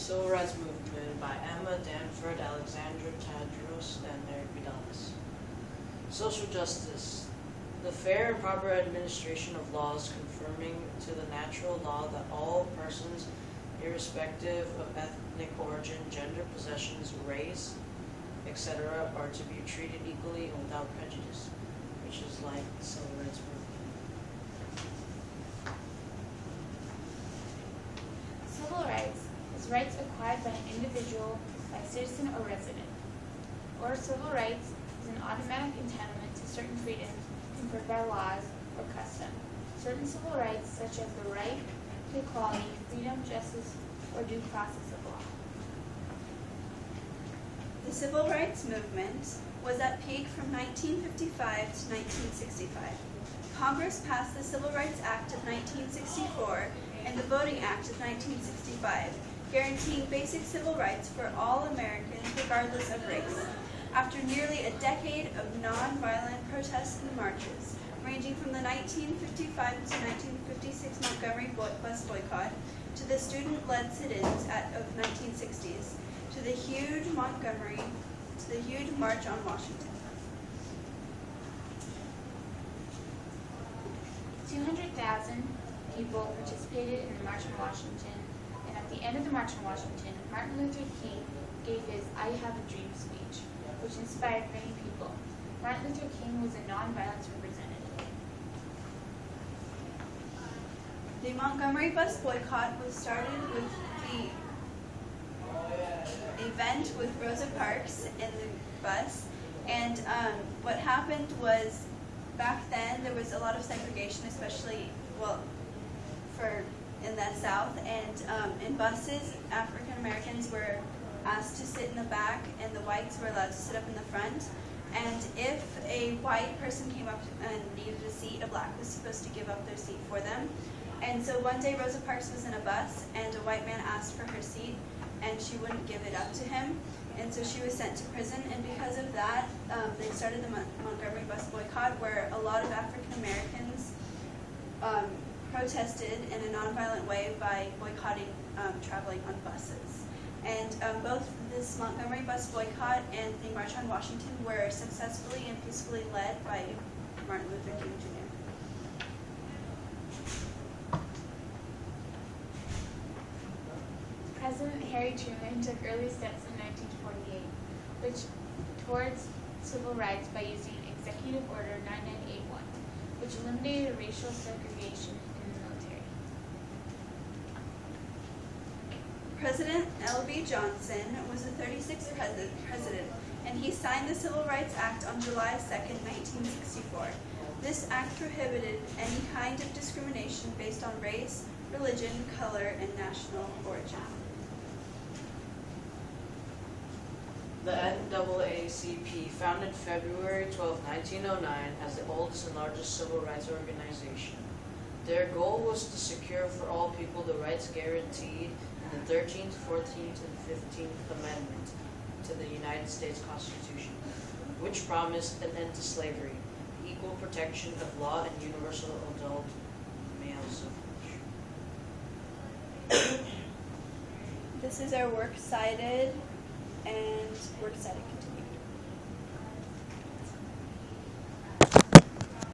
Civil Rights Movement by Emma Danford, Alexandra Tadros, and Eric Vidalis. Social justice. The fair and proper administration of laws conforming to the natural law that all persons, irrespective of ethnic origin, gender, possessions, race, etc., are to be treated equally and without prejudice, which is like the Civil Rights Movement. Civil rights is rights acquired by an individual, by a citizen or resident. Or civil rights is an automatic entitlement to certain freedoms conferred by laws or custom. Certain civil rights, such as the right to equality, freedom, justice, or due process of law. The civil rights movement was at peak from 1955 to 1965. Congress passed the Civil Rights Act of 1964 and the Voting Act of 1965, guaranteeing basic civil rights for all Americans regardless of race. After nearly a decade of nonviolent protests and marches, ranging from the 1955 to 1956 Montgomery bus boycott to the student-led sit-ins of 1960s, to the huge March on Washington. 200,000 people participated in the March on Washington, and at the end of the March on Washington, Martin Luther King gave his I Have a Dream speech, which inspired many people. Martin Luther King was a nonviolence representative. The Montgomery bus boycott was started with the event with Rosa Parks in the bus, and what happened was back then there was a lot of segregation, especially in the South, and in buses African Americans were asked to sit in the back and the whites were allowed to sit up in the front. And if a white person came up and needed a seat, a black was supposed to give up their seat for them. And so one day Rosa Parks was in a bus and a white man asked for her seat and she wouldn't give it up to him. And so she was sent to prison, and because of that, they started the Montgomery bus boycott, where a lot of African Americans protested in a nonviolent way by boycotting traveling on buses. And both this Montgomery bus boycott and the March on Washington were successfully and peacefully led by Martin Luther King Jr. President Harry Truman took early steps in 1948, which towards civil rights by using Executive Order 9981, which eliminated racial segregation in the military. President L.B. Johnson was the 36th president, and he signed the Civil Rights Act on July 2, 1964. This act prohibited any kind of discrimination based on race, religion, color, and national origin. The NAACP, founded February 12, 1909, as the oldest and largest civil rights organization. Their goal was to secure for all people the rights guaranteed in the 13th, 14th, and 15th Amendment to the United States Constitution, which promised an end to slavery, equal protection of law, and universal adult male suffrage. This is our works cited, and works cited continue.